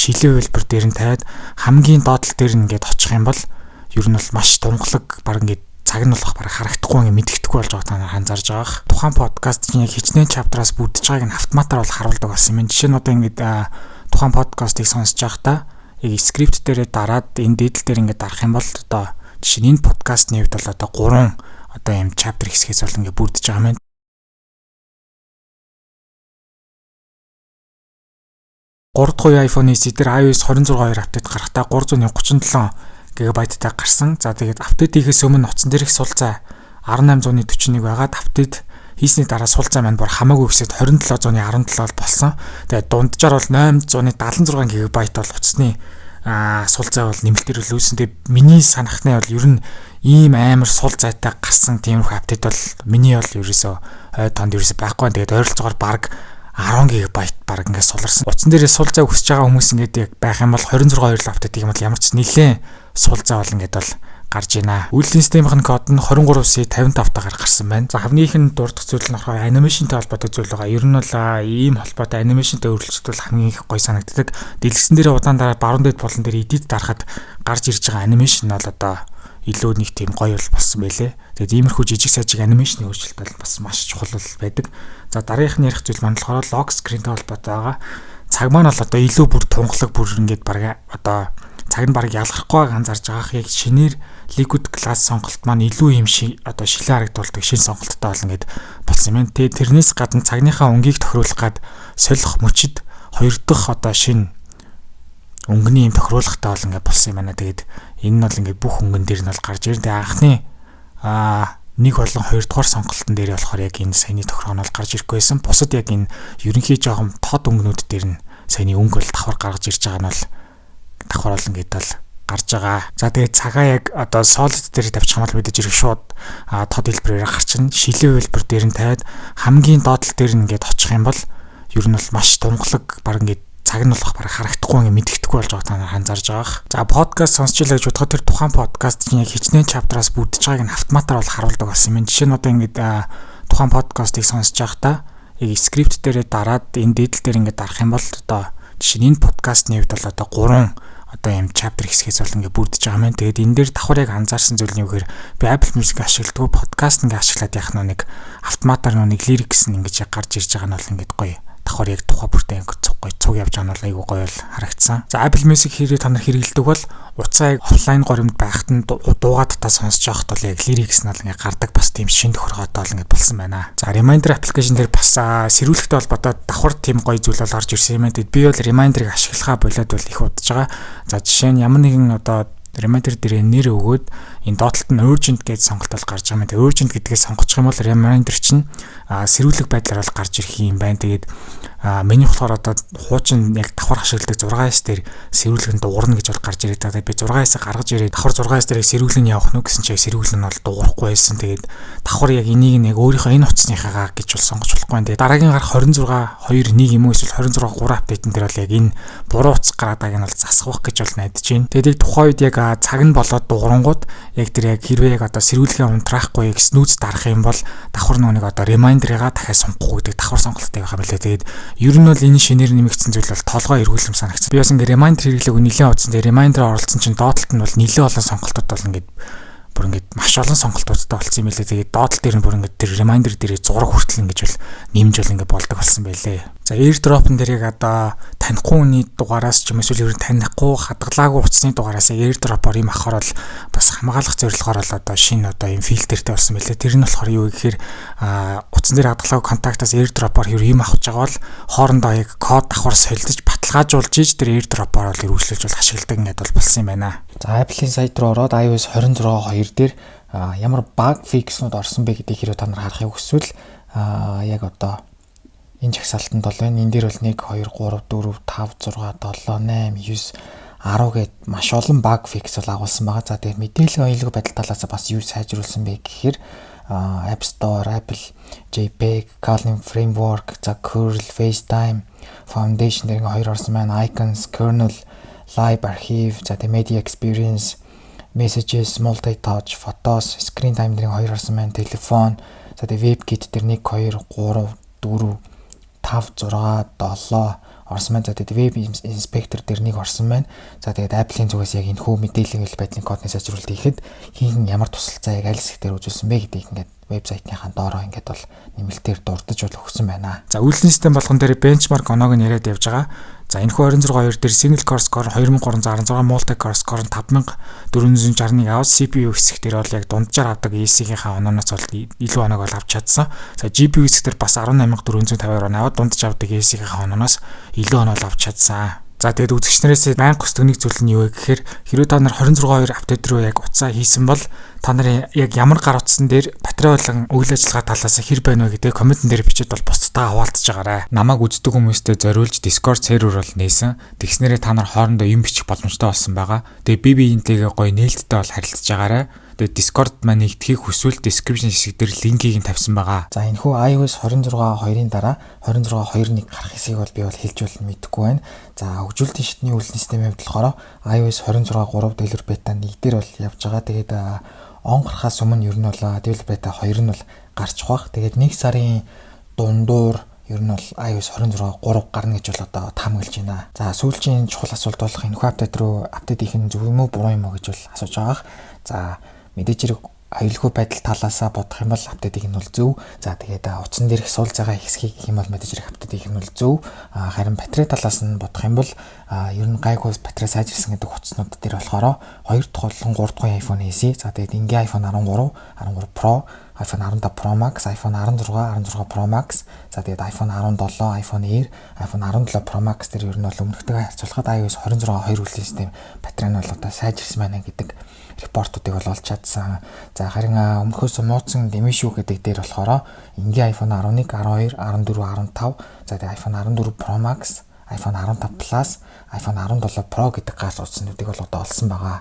шилийн хөлбөр дээр нь тавиад хамгийн доотлол дээр нь ингээд очих юм бол ер нь бол маш тунгалаг баг ингээд цаг нь болох баг харагдахгүй ингээд мэддэхгүй болж байгаа та нар анзаарж байгаах. Тухайн подкастын яг хичнээн чаптераас бүрдэж байгааг нь автоматар бол харуулдаг болсон юм. Жишээ нь одоо ингээд тухайн подкастыг сонсож байхдаа яг скрипт дээрээ дараад энэ дээдл дээр ингээд дарах юм бол одоо жишээ нь энэ подкастны хувьд бол одоо 3 одоо юм чаптер хэсгээс бол ингээд бүрдэж байгаа юм. 3 дахь iPhone SE дээр iOS 26.2 апдейт гарахдаа 337 GB-тай гарсан. За тэгээд апдейтээс өмнө утсан дээрх суулцаа 1841 байгаад апдейт хийсний дараа суулцаа маань бүр хамаагүй өсөд 2717 болсон. Тэгээд дунджаар бол 876 GB бол утасны суулцаа бол нэмэлтээр үлээсэн. Тэгээд миний санахны бол ер нь ийм амар суулцаатай гарсан тиймэрхүү апдейт бол миний бол ерөөсөө танд ерөөсөө байхгүй. Тэгээд ойролцоогоор баг 10 GB баг ингээд суларсан. Утсан дээрээ суулцаа өсөж байгаа хүмүүс ингээд яг байх юм бол 26.2 апдейт гэх юм бол ямар ч нэлээд суулцаа бол ингээд бол гарч ийна. Үйлдвэрлэлийн системийн код нь 23.55 тагаар гарсан байна. За хамгийн ихэнд дурдах зүйл нь болохоор анимашнтай холбоотой зүйл байгаа. Ер нь бол ийм холбоотой анимашнтай өөрчлөлт бол хамгийн их гоё санагддаг. Дэлгэцэн дээр удаан дараа баруун дээд болон дээр эдит дарахад гарч ирж байгаа анимашн бол одоо илүү нэг тийм гоё бол болсон байлээ. Тэгээд иймэрхүү жижиг сажиг анимашны өөрчлөлт бол бас маш чухал байдаг. За дараагийнх нь ярих зүйл маань болохоор лог скринтэй холбоотой байгаа. Цаг маань бол одоо илүү бүр тунгалаг бүр ингээд баг одоо цаг нь баг ялгархгүй байгааг анзаарж байгаах. Яг шинээр liquid glass сонголт маань илүү юм шиг одоо шилэн харагдуулдаг шинэ сонголттой бол ингээд болсон юм. Тэгээд тэрнээс гадна цагныхаа өнгийг тохируулах гад солих мөчид 2 дахь одоо шинэ өнгөний юм тохируулахтай бол ингээд болсон юм байна. Тэгээд энэ нь бол ингээд бүх өнгөн дээр нь бол гарч ирэн. Тэгээд анхны 1 болон 2 дугаар сонголтын дээр болохоор яг энэ саяны тохироо нь бол гарч ирэхгүй байсан. Бусад яг энэ ерөнхий жоохон тод өнгөнүүд дээр нь саяны өнгө бол давхар гаргаж ирж байгаа нь бол давхар бол ингээд бол гарч байгаа. За тэгээд цагаа яг одоо solid дээр тавьчих юм бол мэдээж ирэх шууд тод хэлбэрээр гарчна. Шилийн хэлбэр дээр нь тавиад хамгийн доотлол дээр нь ингээд очих юм бол ер нь бол маш тунгалаг баг ингээд цаг нь болох баг харагдахгүй ингээд мэддэхгүй болж байгаа та нар анзаарж байгаах. За подкаст сонсч илаа гэж бодоход тэр тухайн подкастын яг хичнээн чаптераас бүрдэж байгааг нь автоматар бол харуулдаг болсон юм. Жишээ нь одоо ингээд тухайн подкастыг сонсож байхдаа яг скрипт дээрээ дараад энэ дээдл дээр ингээд дарах юм бол одоо жишээ нь энэ подкастны хувьд бол одоо 3 одоо юм чаптер хэсгээс бол ингээд бүрдэж байгаа юм. Тэгээд энэ дээр давхар яг анзаарсан зүйл нь юу гэхээр би Apple Music ашигладаг подкаст ингээд ашиглаад яах нь нэг автоматар нэг lyrics нь ингээд гарч ирж байгаа нь бол ингээд гоё. Давхар яг тухай бүртээ гоё цуг явж байгаа нь бол айгүй гоё бол харагдсан. За Apple Music хэрэг та нар хэрэглэдэг бол утсаа яг офлайн горимд байхад нь дуугаа татаа сонсож байхад бол яг lyrics нь бол ингээд гардаг бас тийм шинэ тохиргоотой бол ингээд болсон байна. За Reminder application дээр бас сэрүүлэгтэй холбоотой давхар тийм гоё зүйл бол орж ирсэн юм. Тэгэд би бол Reminder-ыг ашиглахаа болоод бол их удаж байгаа. За жишээ нь ямар нэгэн одоо Reminder дээр нэр өгөөд энэ доотлолт нь urgent гэж сонголт бол гарч байгаа юм. Тэгээ urgent гэдгээс сонгочих юм бол Reminder чинь сэрүүлэг байдлаар бол гарч ирэх юм байна. Тэгээд миний болохоор одоо хуучин яг давхар ашигладаг 6S дээр сэрүүлгэнд дуурна гэж бол гарч ирээд байгаа. Би 6S гаргаж ирээд давхар 6S дээр сэрүүлэн явах нь гэсэн чинь сэрүүлэн нь бол дуурахгүй байсан. Тэгээд давхар яг энийг нэг өөрийнхөө энэ утасныхаагаа гэж бол сонгож болохгүй байна. Тэгээд дараагийн гарах 26.2.1 юм уу эсвэл 26.3 апдейтэн дээр бол яг энэ буруу утас гараад байгааг нь бол засах гэж бол найдаж байна. Тэгээд тухайн үед яг цаг нь болоод дуурангууд яг тэр яг хэрвээ яг одоо сэрүүлгээ унтраахгүй snooze дарах юм бол давхар нэг одоо Reminder-ыг дахиад сонгохгүй гэдэг давхар сонголттой байх юм лээ. Тэгээд ер нь бол энэ шинээр нэмэгдсэн зүйл бол толгой эргүүлэм санагдсан. Би бас ингээ Reminder хэрэглээг нэлээд удсан. Тэгээ Reminder оролцсон чинь доотлолт нь бол нэлээд олон сонголтууд бол ингээ бүр ингээ маш олон сонголтуудтай болсон юм лээ. Тэгээд доотлол дээр нь бүр ингээ тэр Reminder дээрээ зураг хүртэл ингэж бол нэмж бол ингээ болдог болсон байлээ. За AirDrop-ын дээр яг одоо танихгүй хүний дугаараас ч юм эсвэл ер нь танихгүй хадгалаагүй утасны дугаараас AirDrop-оор юм авахаар бол бас хамгаалах зорилгоор бол одоо шинэ одоо юм фильтртэй болсон байлээ. Тэр нь болохоор юу гэхээр утсан дээр хадгалаагүй контактаас AirDrop-оор юм авах байгаа бол хоорондоо яг код давхар солилцож баталгаажуулж иж тэр AirDrop-оор бол үргэлжлүүлж бол ашигладаг ингээд бол болсон юм байна. За Apple-ийн сайт руу ороод iOS 26.2 дээр ямар баг фикснүүд орсон бэ гэдгийг хэрэг та нар харахыг хүсвэл яг одоо энэ жагсаалтанд бол байна. Энэ дээр бол 1 2 3 4 5 6 7 8 9 10 гээд маш олон баг фикс бол агуулсан байгаа. За тэгээд мэдээллийн оюулгүй байдал талаас бас юу сайжруулсан бэ гэхээр App Store, Apple JPEG, Calling Framework, за Curl, FaceTime, Foundation дээр 2 орсон байна. Icons, Kernel, Live Archive, за тэгээд Media Experience, Messages, Multi-Touch, Photos, Screen Time дээр 2 орсон байна. Телефон, за тэгээд WebKit дээр 1 2 3 4 5 6 7 орсон байна. За тэгээд Web Inspector дээр нэг орсон байна. За тэгээд Apple-ийн зүгээс яг энэ хүү мэдээлэл байдлын кодны сайжруулалт хийхэд хин ямар тусалцаа яг аль хэсгээр үзүүлсэн бэ гэдгийг ингээд вебсайтынхаа доороо ингээд бол нэмэлтээр дурдж бол өгсөн байна. За үйлдвэрлэлийн систем болгон дээр benchmark оноог нь яриад явж байгаа. За энэ хүү 26 дээр single core score 2316, multi core score 5461 аваад CPU хэсэг дээр бол яг дунджаар авдаг EC-ийнхаа онооноос бол илүү оноог бол авч чадсан. За GPU хэсэг дээр бас 18452 оноо аваад дунджаар авдаг EC-ийнхаа онооноос илүү оноо авч чадсан. За тэгээд үзэгч нараас байнга хүсдэг нэг зүйл нь юу вэ гэхээр хэрвээ та нар 26 апдейт руу яг уцаа хийсэн бол та нарын яг ямар гар утсан дээр батарей болон үйл ажиллагаа талаас хэр байна вэ гэдэг комментэн дээр бичээд бол бусдаа хаваалтж байгаарай. Намайг үздэг хүмүүстээ зориулж Discord сервер бол нээсэн. Тэгснээрээ та нар хоорондоо юм бичих боломжтой болсон байгаа. Тэгээд би биентэйгээ гоё нээлттэй бол харилцаж байгаарай. Тэгээд Discord маань нэгдэхийг хүсвэл description хэсэг дээр линкийг нь тавьсан байгаа. За энэ хүү iOS 26.2-ын дараа 26.2.1 гарах хэсгийг бол би бол хэлж болно мэдэхгүй байна. За хөгжүүлэлтийн шатны үйлдвэрлэлийн системийн хувьд болохоор iOS 26.3 developer beta 1 дээр бол явж байгаа. Тэгээд он гарахаас өмнө ер нь бол developer beta 2 нь бол гарч бах. Тэгээд 1 сарын дундуур ер нь бол iOS 26.3 гарна гэж бол одоо таамаглаж байна. За сүүлчийн чухал асуулт болох энэ хүү апдейт руу апдейт хийх нь зөв юм уу буруу юм уу гэж бол асууж байгаа. За мэдээж хэрэг аюулгүй байдал талаасаа бодох юм бол апдейт хийх нь бол зөв. За тэгээд утсан дээрх суул цагаа ихсхийг гэх юм бол мэдээж хэрэг апдейт хийх нь бол зөв. Харин батарей талаас нь бодох юм бол ер нь гайгүй батарей сайжирсан гэдэг утаснууд дээр болохоор 2 дахь болон 3 дахь iPhone SE, за тэгээд ингийн iPhone 13, 13 Pro, iPhone 15 Pro Max, iPhone 16, 16 Pro Max, за тэгээд iPhone 17, iPhone Air, iPhone 17 Pro Max дээр ер нь бол өмнөхтэйгээ харьцуулахад iOS 26.2 үйлдвэрлэлийн систем батарей нь бол одоо сайжирсан байна гэдэг репортуудыг бол олж чадсан. За харин өмнөхөөс нууцсан дэмий шүү гэдэг дээр болохоор ингийн iPhone 11, 12, 14, 15, за тэгээд iPhone 14 Pro Max, iPhone 15 Plus, iPhone 17 Pro гэдэг гар утаснуудыг бол одоо олсон байгаа.